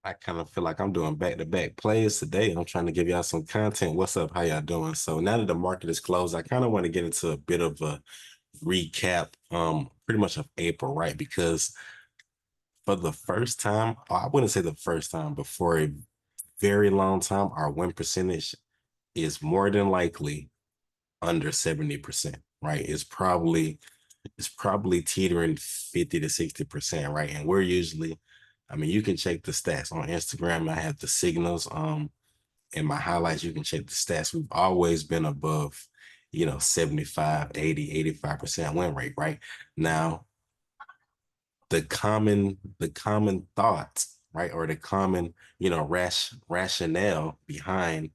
I kind of feel like I'm doing back-to-back plays today. I'm trying to give y'all some content. What's up? How y'all doing? So now that the market is closed, I kind of want to get into a bit of a recap, pretty much of April, right? Because for the first time, I wouldn't say the first time, but for a very long time, our win percentage is more than likely under 70%, right? It's probably teetering 50 to 60%, right? And we're usually, I mean, you can check the stats on Instagram. I have the signals in my highlights. You can check the stats. We've always been above, 75, 80, 85% win rate, right? Now, the common thought, right, or the common, rationale behind,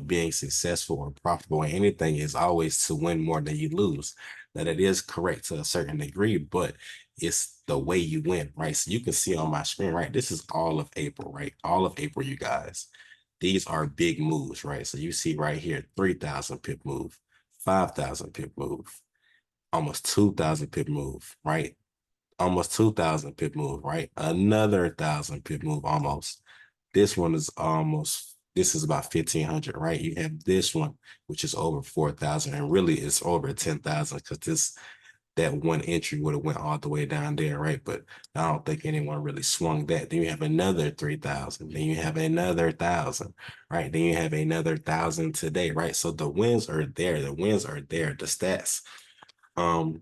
being successful or profitable in anything is always to win more than you lose. That it is correct to a certain degree, but it's the way you win, right? So you can see on my screen, right? This is all of April, right? All of April, you guys. These are big moves, right? So you see right here, 3,000 pip move, 5,000 pip move, almost 2,000 pip move, right? Almost 2,000 pip move, right? Another 1,000 pip move almost. This is about 1,500, right? You have this one, which is over 4,000, and really it's over 10,000 because that one entry would have went all the way down there, right? But I don't think anyone really swung that. Then you have another 3,000. Then you have another 1,000, right? Then you have another 1,000 today, right? So the wins are there. The wins are there. Um,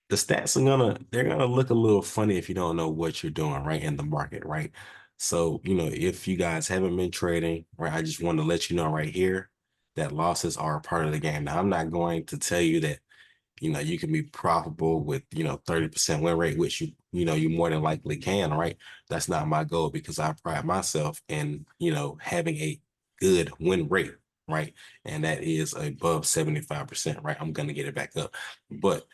the stats they're gonna look a little funny if you don't know what you're doing right in the market, right? So, if you guys haven't been trading, right, I just want to let you know right here that losses are a part of the game. Now, I'm not going to tell you that, you can be profitable with, 30% win rate, which you more than likely can, right? That's not my goal because I pride myself in, having a good win rate, right? And that is above 75%, right? I'm gonna get it back up. But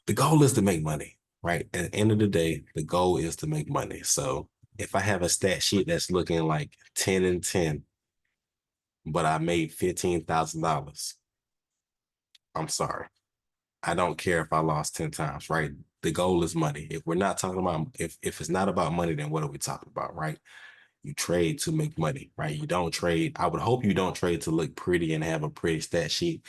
the goal is to make money, right? At the end of the day, the goal is to make money. So if I have a stat sheet that's looking like 10 and 10, but I made $15,000, I'm sorry. I don't care if I lost 10 times, right? The goal is money. If we're not talking about, if it's not about money, then what are we talking about, right? You trade to make money, right? You don't trade. I would hope you don't trade to look pretty and have a pretty stat sheet.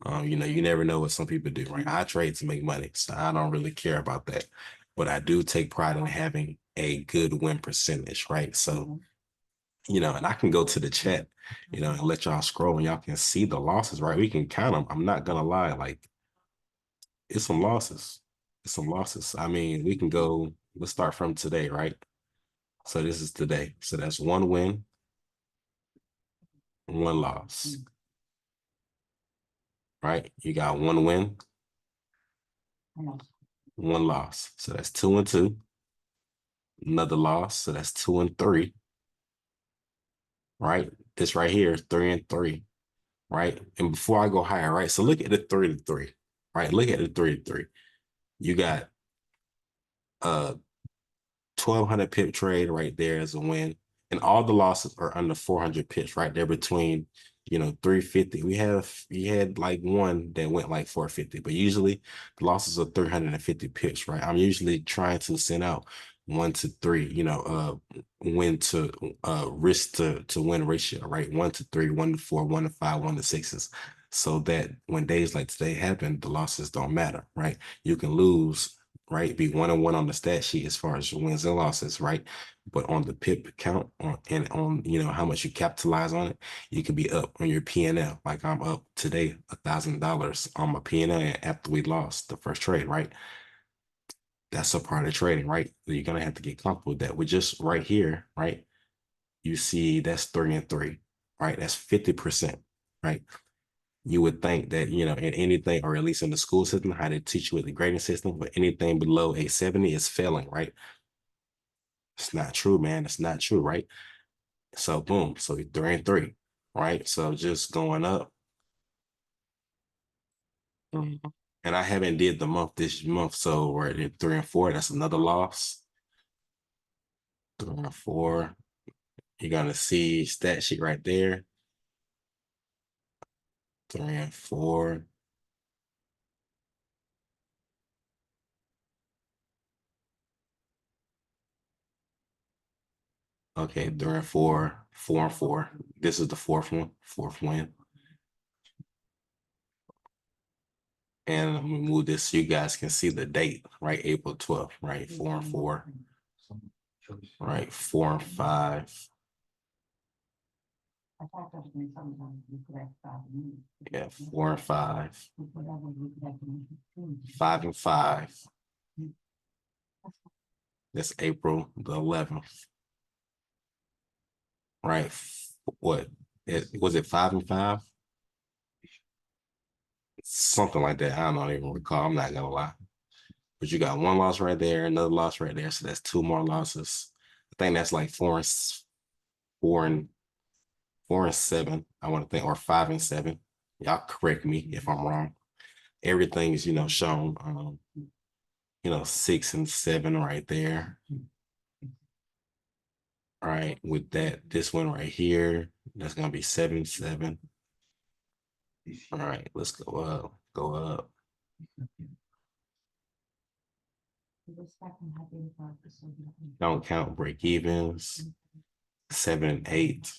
You never know what some people do, right? I trade to make money, so I don't really care about that. But I do take pride in having a good win percentage, right? So, and I can go to the chat, and let y'all scroll and y'all can see the losses, right? We can count them. I'm not gonna lie, like it's some losses. It's some losses. I mean, we can go, let's start from today, right? So this is today. So that's one win, one loss, right? You got one win, one loss. So that's 2 and 2. Another loss. So that's 2 and 3, right? This right here is 3 and 3, right? And before I go higher, right? So look at the 3 to 3, right? Look at the 3 to 3. You got a 1,200 pip trade right there as a win. And all the losses are under 400 pips, right? They're between, 350. We had like one that went like 450, but usually the losses are 350 pips, right? I'm usually trying to send out 1 to 3, win to risk to win ratio, right? 1 to 3, 1 to 4, 1 to 5, 1 to 6s. So that when days like today happen, the losses don't matter, right? You can lose, right? Be 1 and 1 on the stat sheet as far as wins and losses, right? But on the pip count and on how much you capitalize on it, you can be up on your P&L. Like I'm up today $1,000 on my P&L after we lost the first trade, right? That's a part of trading, right? You're gonna have to get comfortable with that. With just right here, right? You see that's 3 and 3, right? That's 50%, right? You would think that, in anything, or at least in the school system, how they teach you with the grading system, but anything below a 70 is failing, right? It's not true, man. It's not true, right? So boom, so 3 and 3, right? So just going up. Mhm. And I haven't did the month this month, so we're at 3 and 4. That's another loss. 3 and 4. You're gonna see stat sheet right there. 3 and 4. Okay, 3 and 4, 4 and 4. This is the fourth win. And I'm gonna move this so you guys can see the date, right? April 12th, right? 4 and 4, right? 4 and 5. Yeah, 4 and 5, 5 and 5. That's April the 11th, right? What? Was it 5 and 5? Something like that. I don't even recall. I'm not gonna lie. But you got one loss right there, another loss right there. So that's 2 more losses. I think that's like 4 and 4 and 7. I want to think, or 5 and 7. Y'all correct me if I'm wrong. Everything's shown. 6 and 7 right there. All right, with that, this one right here, that's gonna be 7-7. All right, let's go up, go up. Don't count break evens. 7 and 8.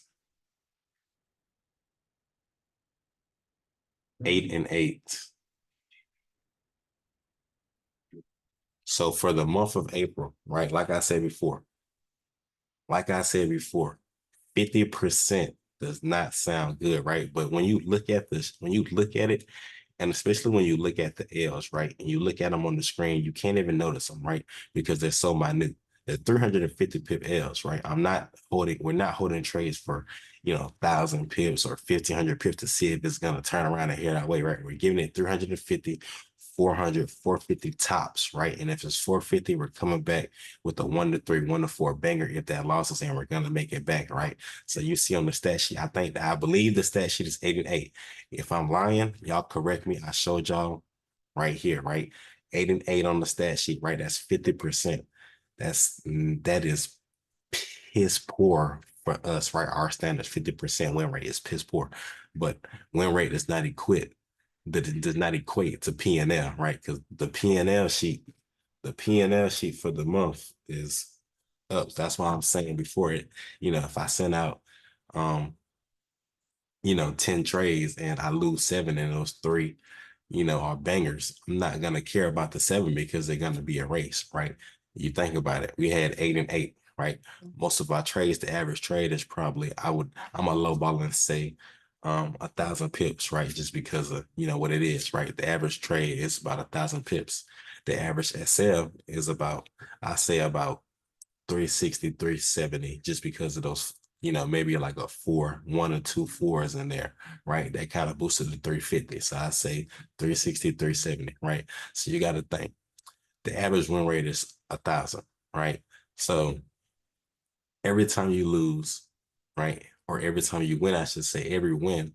8 and 8. So for the month of April, right? Like I said before, 50% does not sound good, right? But when you look at this, when you look at it, and especially when you look at the L's, right, and you look at them on the screen, you can't even notice them, right? Because they're so minute. The 350 pip L's, right? We're not holding trades for, 1,000 pips or 1,500 pips to see if it's going to turn around and head our way, right? We're giving it 350, 400, 450 tops, right? And if it's 450, we're coming back with a 1-3, 1-4 banger if that losses, and we're going to make it back, right? So you see on the stat sheet, I believe the stat sheet is 8 and 8. If I'm lying, y'all correct me. I showed y'all right here, right? 8 and 8 on the stat sheet, right? That's 50%. That is piss poor for us, right? Our standards, 50% win rate is piss poor, but win rate does not equate to P&L, right? Because the P&L sheet for the month is up. That's why I'm saying before it, if I send out 10 trades and I lose 7 and those 3, are bangers, I'm not gonna care about the 7 because they're gonna be erased, right? You think about it. We had 8 and 8, right? Most of our trades, the average trade is probably, I'm a low ball and say 1,000 pips, right? Just because of what it is, right? The average trade is about 1,000 pips. The average SL is about, I say about 360, 370, just because of those, maybe like a 1 or 2 fours in there, right? That kind of boosted to 350. So I say 360, 370, right? So you got to think the average win rate is 1,000, right? So every time you lose, right? Or every time you win, I should say every win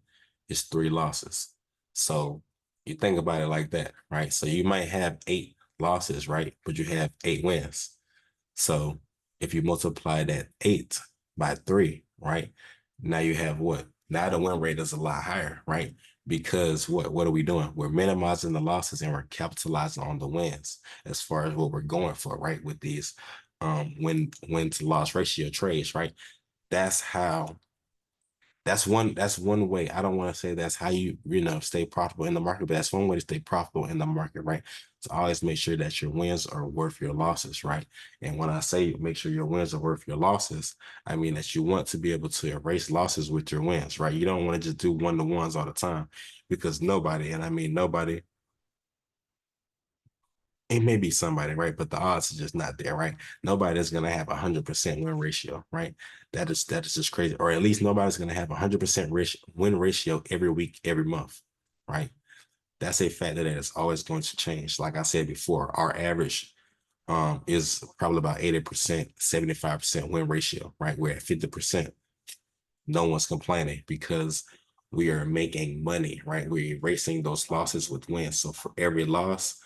is 3 losses. So you think about it like that, right? So you might have 8 losses, right? But you have 8 wins. So if you multiply that 8 by 3, right? Now you have what? Now the win rate is a lot higher, right? Because what are we doing? We're minimizing the losses and we're capitalizing on the wins as far as what we're going for, right? With these win to loss ratio trades, right? That's how that's one way. I don't want to say that's how you stay profitable in the market, but that's one way to stay profitable in the market, right? To always make sure that your wins are worth your losses, right? And when I say make sure your wins are worth your losses, I mean that you want to be able to erase losses with your wins, right? You don't want to just do 1-to-ones all the time, because nobody, and I mean nobody, it may be somebody, right? But the odds are just not there, right? Nobody's gonna have 100% win ratio, right? That is just crazy. Or at least nobody's gonna have 100% win ratio every week, every month, right? That's a factor that is always going to change. Like I said before, our average is probably about 80%, 75% win ratio, right? We're at 50%. No one's complaining because we are making money, right? We're erasing those losses with wins. So for every loss,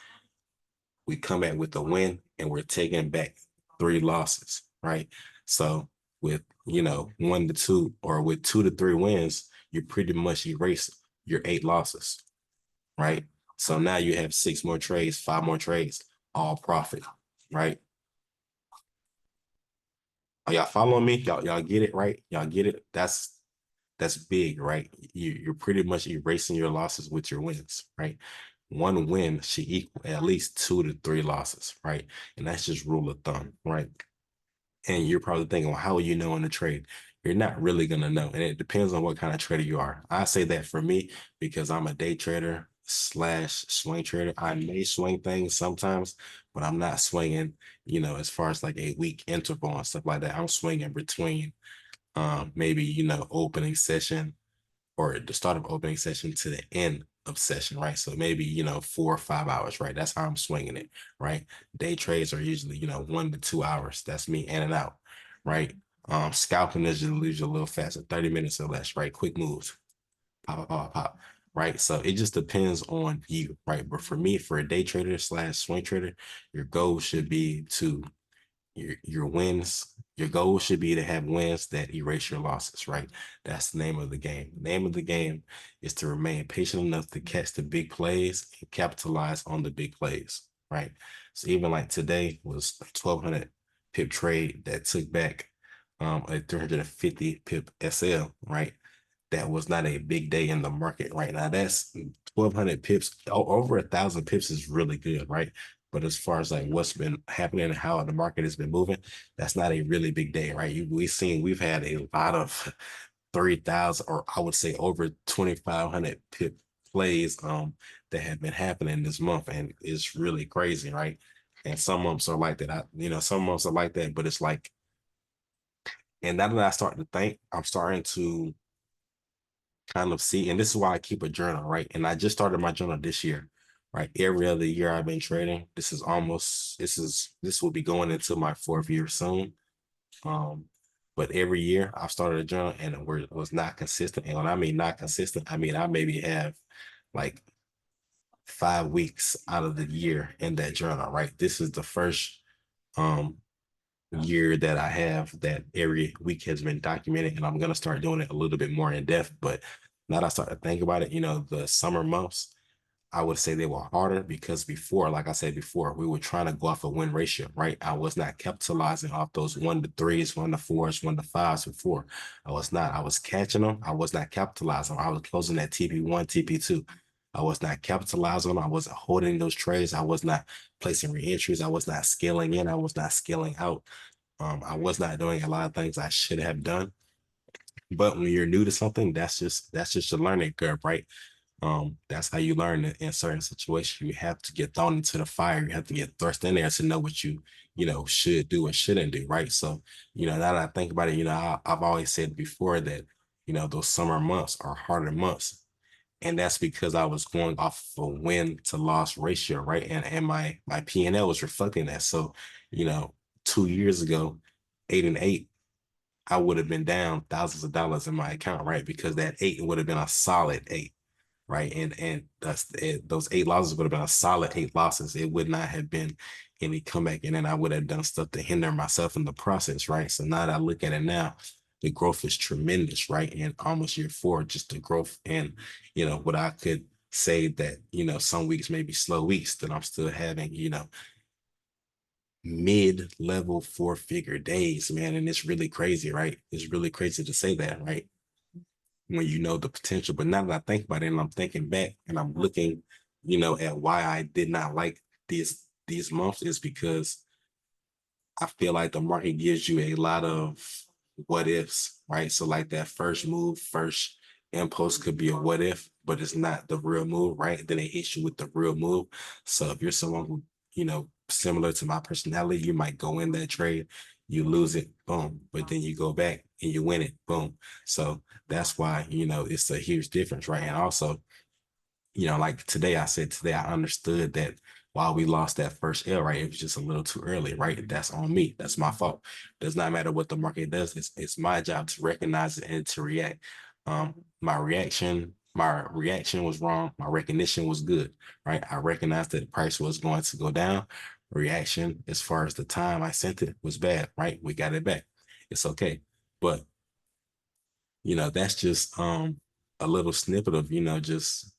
we come back with a win and we're taking back 3 losses, right? So with 1 to 2 or with 2 to 3 wins, you pretty much erase your 8 losses, right? So now you have 6 more trades, 5 more trades, all profit, right? Are y'all following me? Y'all get it, right? Y'all get it? That's big, right? You're pretty much erasing your losses with your wins, right? One win should equal at least 2 to 3 losses, right? And that's just rule of thumb, right? And you're probably thinking, well, how will you know in the trade? You're not really going to know. And it depends on what kind of trader you are. I say that for me, because I'm a day trader slash swing trader. I may swing things sometimes, but I'm not swinging, as far as like a week interval and stuff like that. I'm swinging between maybe, opening session or the start of opening session to the end of session, right? So maybe, 4 or 5 hours, right? That's how I'm swinging it, right? Day trades are usually, 1 to 2 hours. That's me in and out, right? Scalping is usually a little faster, 30 minutes or less, right? Quick moves, pop, pop, pop, pop, right? So it just depends on you, right? But for me, for a day trader slash swing trader, your goal should be to your wins. Your goal should be to have wins that erase your losses, right? That's the name of the game. The name of the game is to remain patient enough to catch the big plays and capitalize on the big plays, right? So even like today was a 1200 pip trade that took back a 350 pip SL, right? That was not a big day in the market right now. That's 1,200 pips. Over 1,000 pips is really good, right? But as far as like what's been happening and how the market has been moving, that's not a really big day, right? We've had a lot of 3,000, or I would say over 2,500 pip plays that have been happening this month, and it's really crazy, right? And some months are like that. Some months are like that, but it's like, and now that I start to think, I'm starting to kind of see, and this is why I keep a journal, right? And I just started my journal this year, right? Every other year I've been trading. This will be going into my 4th year soon. Um, but every year I've started a journal and it was not consistent. And when I mean not consistent, I mean I maybe have like 5 weeks out of the year in that journal, right? This is the first um year that I have that every week has been documented, and I'm gonna start doing it a little bit more in depth. But now that I start to think about it, the summer months, I would say they were harder because before, like I said before, we were trying to go off a win ratio, right? I was not capitalizing off those 1 to 3s, 1 to 4s, 1 to 5s before. I was not. I was catching them. I was not capitalizing. I was closing at TP1, TP2. I was not capitalizing on. I wasn't holding those trades. I was not placing re-entries. I was not scaling in. I was not scaling out. I was not doing a lot of things I should have done. But when you're new to something, that's just a learning curve, right? That's how you learn in certain situations. You have to get thrown into the fire. You have to get thrust in there to know what you should do and shouldn't do, right? So, now that I think about it, I've always said before that, those summer months are harder months. And that's because I was going off of a win to loss ratio, right? And my P&L was reflecting that. So, you know, 2 years ago, 8 and 8, I would have been down thousands of dollars in my account, right? Because that 8 would have been a solid 8, right? And those 8 losses would have been a solid 8 losses. It would not have been any comeback, and then I would have done stuff to hinder myself in the process, right? So now that I look at it now, the growth is tremendous, right? And almost year 4, just the growth, and what I could say that some weeks may be slow weeks, that I'm still having mid-level 4-figure days, man. And it's really crazy, right? It's really crazy to say that, right? When you know the potential. But now that I think about it and I'm thinking back and I'm looking, at why I did not like these months, is because I feel like the market gives you a lot of what ifs, right? So like that first move, first impulse could be a what if, but it's not the real move, right? Then they hit you with the real move. So if you're someone who, similar to my personality, you might go in that trade, you lose it, boom, but then you go back and you win it, boom. So that's why, it's a huge difference, right? And also, like today, I understood that while we lost that first L, right, it was just a little too early, right? That's on me. That's my fault. Does not matter what the market does. It's my job to recognize it and to react. My reaction was wrong. My recognition was good, right? I recognized that the price was going to go down. Reaction, as far as the time I sent it, was bad, right? We got it back. It's okay. But that's just a little snippet of, just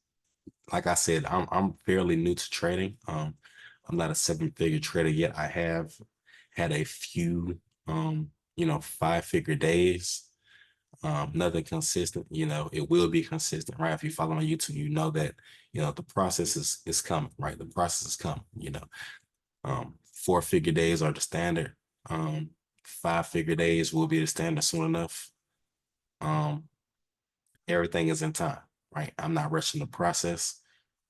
like I said, I'm fairly new to trading. I'm not a 7-figure trader yet. I have had a few 5-figure days. Nothing consistent. It will be consistent, right? If you follow my YouTube, you know that, the process is coming, right? The process is coming. 4-figure days are the standard. 5-figure days will be the standard soon enough. Um, Everything is in time, right? I'm not rushing the process.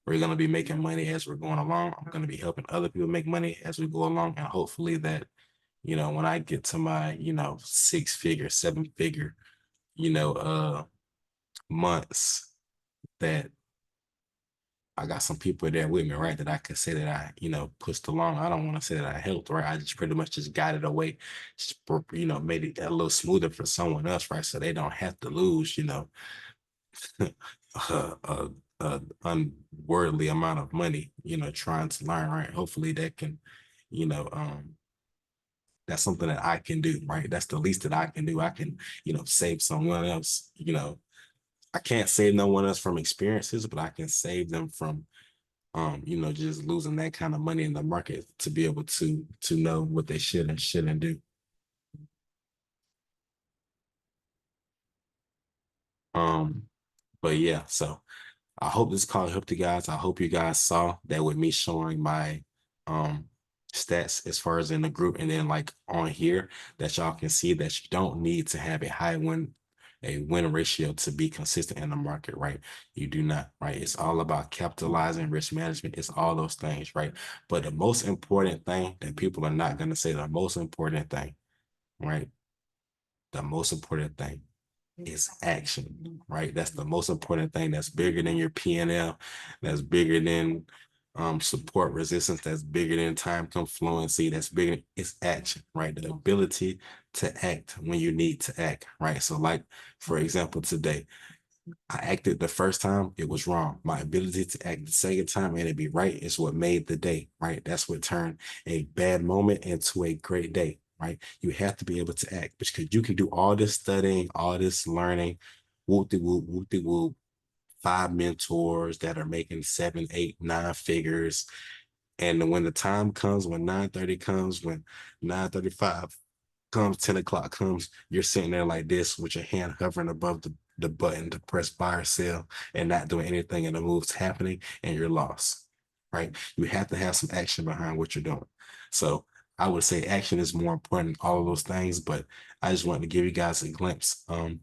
We're going to be making money as we're going along. I'm going to be helping other people make money as we go along. And hopefully that, when I get to my, 6-figure, 7-figure, you know, uh, months, that I got some people there with me, right? That I could say that I, pushed along. I don't want to say that I helped, right? I just pretty much just guided away, just, made it a little smoother for someone else, right? So they don't have to lose, a, unworldly amount of money, trying to learn, right? Hopefully that can, you know, that's something that I can do, right? That's the least that I can do. I can, save someone else, I can't save no one else from experiences, but I can save them from just losing that kind of money in the market to be able to know what they should and shouldn't do. Um, but yeah, so I hope this call helped you guys. I hope you guys saw that with me showing my um stats as far as in the group and then like on here that y'all can see that you don't need to have a win ratio to be consistent in the market, right? You do not, right? It's all about capitalizing, risk management. It's all those things, right? But the most important thing that people are not going to say, the most important thing, right? The most important thing is action, right? That's the most important thing. That's bigger than your P&L. That's bigger than support resistance. That's bigger than time confluency. That's bigger. It's action, right? The ability to act when you need to act, right? So, like for example, today I acted the first time, it was wrong. My ability to act the second time and it be right is what made the day, right? That's what turned a bad moment into a great day, right? You have to be able to act because you can do all this studying, all this learning, whoop de whoop, 5 mentors that are making 7, 8, 9 figures. And when the time comes, when 9:30 comes, when 9:35 comes, 10 o'clock comes, you're sitting there like this with your hand hovering above the button to press buy or sell and not doing anything and the move's happening and you're lost, right? You have to have some action behind what you're doing. So I would say action is more important than all of those things, but I just wanted to give you guys a glimpse. And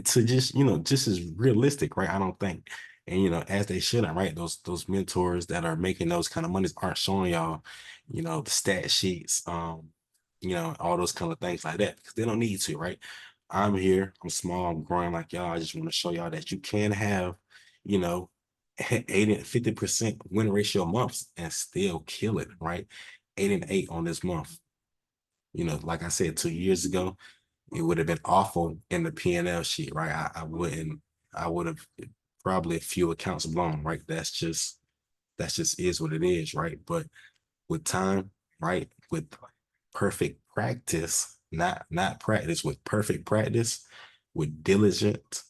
to just as realistic, right? I don't think, and as they shouldn't, right? Those mentors that are making those kind of monies aren't showing y'all, the stat sheets, all those kind of things like that because they don't need to, right? I'm here, I'm small, I'm growing like y'all. I just want to show y'all that you can have, you know, 80 and 50% win ratio months and still kill it, right? 8 and 8 on this month. Like I said, 2 years ago, it would have been awful in the P&L sheet, right? I would have probably a few accounts blown, right? That's just is what it is, right? But with time, right? With perfect practice, not practice, with perfect practice, with diligent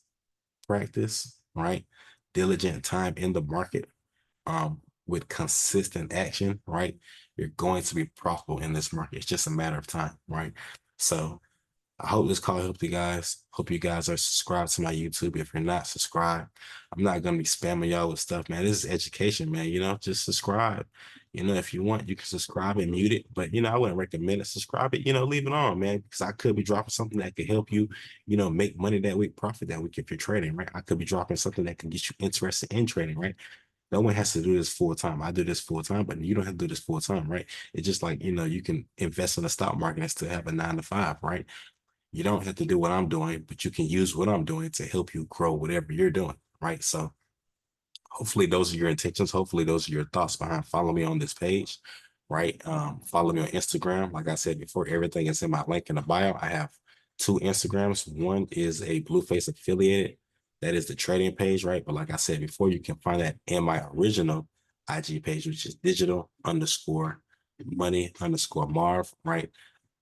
practice, right? Diligent time in the market, with consistent action, right? You're going to be profitable in this market. It's just a matter of time, right? So I hope this call helped you guys. Hope you guys are subscribed to my YouTube. If you're not subscribed, I'm not gonna be spamming y'all with stuff, man. This is education, man. Just subscribe. If you want, you can subscribe and mute it. But I wouldn't recommend it. Subscribe it, leave it on, man, because I could be dropping something that could help you, make money that week, profit that week if you're trading, right? I could be dropping something that can get you interested in trading, right? No one has to do this full time. I do this full time, but you don't have to do this full time, right? It's just like, you can invest in the stock market and still have a 9 to 5, right? You don't have to do what I'm doing, but you can use what I'm doing to help you grow whatever you're doing, right? So hopefully those are your intentions. Hopefully those are your thoughts behind follow me on this page, right? Follow me on Instagram. Like I said before, everything is in my link in the bio. I have 2 Instagrams. One is a Blueface affiliated. That is the trading page, right? But like I said before, you can find that in my original IG page, which is digital underscore money underscore Marv, right?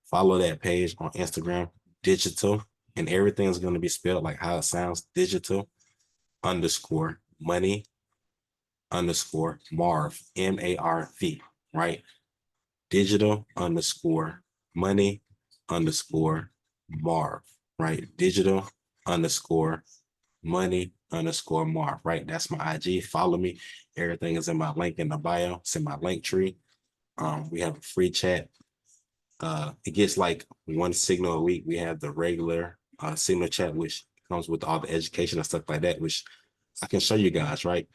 Follow that page on Instagram, digital, and everything is going to be spelled like how it sounds, digital underscore money underscore Marv, MARV, right? Digital underscore money underscore Marv, right? Digital underscore money underscore Marv, right? That's my IG. Follow me. Everything is in my link in the bio. It's in my link tree. We have a free chat. It gets like one signal a week. We have the regular signal chat, which comes with all the education and stuff like that, which I can show you guys, right?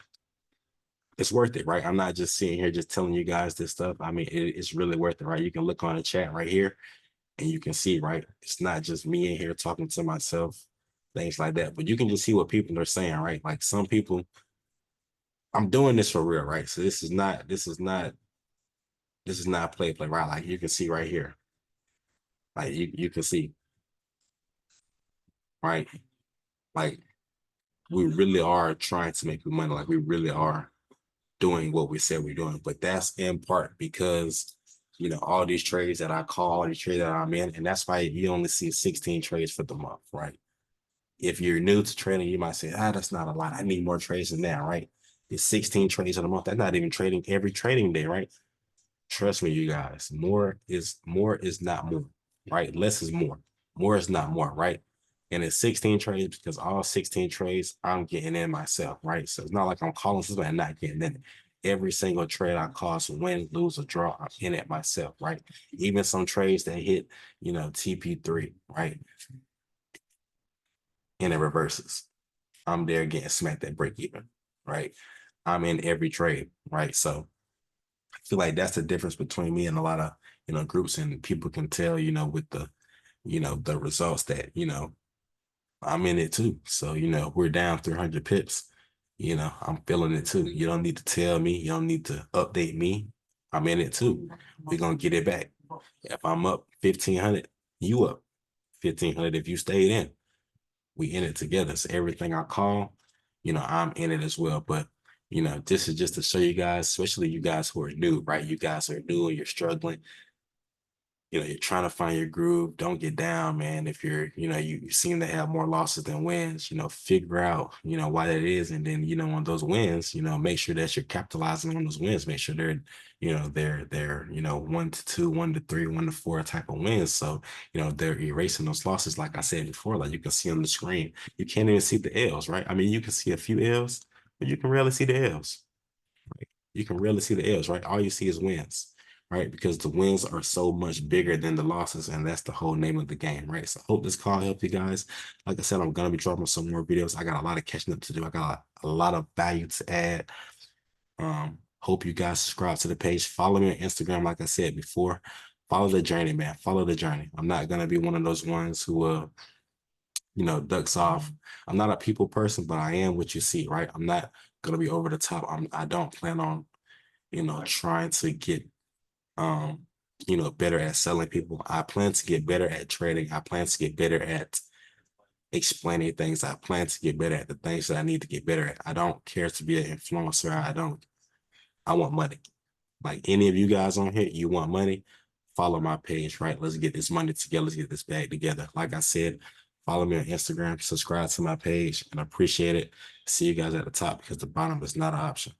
It's worth it, right? I'm not just sitting here just telling you guys this stuff. I mean, it's really worth it, right? You can look on the chat right here and you can see, right? It's not just me in here talking to myself, things like that, but you can just see what people are saying, right? Like some people, I'm doing this for real, right? So this is not play, right? Like you can see right here, like you can see, right? Like we really are trying to make money. Like we really are doing what we said we're doing. But that's in part because, all these trades that I call, all these trades that I'm in, and that's why you only see 16 trades for the month, right? If you're new to trading, you might say, that's not a lot. I need more trades than that, right? It's 16 trades in a month. That's not even trading every trading day, right? Trust me, you guys. More is not more, right? Less is more. More is not more, right? And it's 16 trades because all 16 trades I'm getting in myself, right? So it's not like I'm calling somebody and not getting in it. Every single trade I call, so win, lose, or draw, I'm in it myself, right? Even some trades that hit, TP3, right? And it reverses. I'm there getting smacked at break even, right? I'm in every trade, right? So I feel like that's the difference between me and a lot of groups, and people can tell with the results that I'm in it too. So we're down 300 pips. I'm feeling it too. You don't need to tell me. You don't need to update me. I'm in it too. We're gonna get it back. If I'm up 1,500, you up 1,500. If you stayed in, we in it together. So everything I call, I'm in it as well. But this is just to show you guys, especially you guys who are new, right? You guys are new and you're struggling. You're trying to find your groove. Don't get down, man. If you seem to have more losses than wins, figure out, why that is. And then, on those wins, make sure that you're capitalizing on those wins. Make sure they're 1 to 2, 1 to 3, 1 to 4 type of wins. So, they're erasing those losses. Like I said before, like you can see on the screen, you can't even see the L's, right? I mean, you can see a few L's, but you can rarely see the L's. You can rarely see the L's, right? All you see is wins, right? Because the wins are so much bigger than the losses, and that's the whole name of the game, right? So I hope this call helped you guys. Like I said, I'm gonna be dropping some more videos. I got a lot of catching up to do. I got a lot of value to add. Hope you guys subscribe to the page. Follow me on Instagram, like I said before. Follow the journey, man. Follow the journey. I'm not gonna be one of those ones who ducks off. I'm not a people person, but I am what you see, right? I'm not gonna be over the top. I don't plan on trying to get better at selling people. I plan to get better at trading. I plan to get better at explaining things. I plan to get better at the things that I need to get better at. I don't care to be an influencer. I want money. Like any of you guys on here, you want money, follow my page, right? Let's get this money together. Let's get this bag together. Like I said, follow me on Instagram, subscribe to my page, and I appreciate it. See you guys at the top because the bottom is not an option.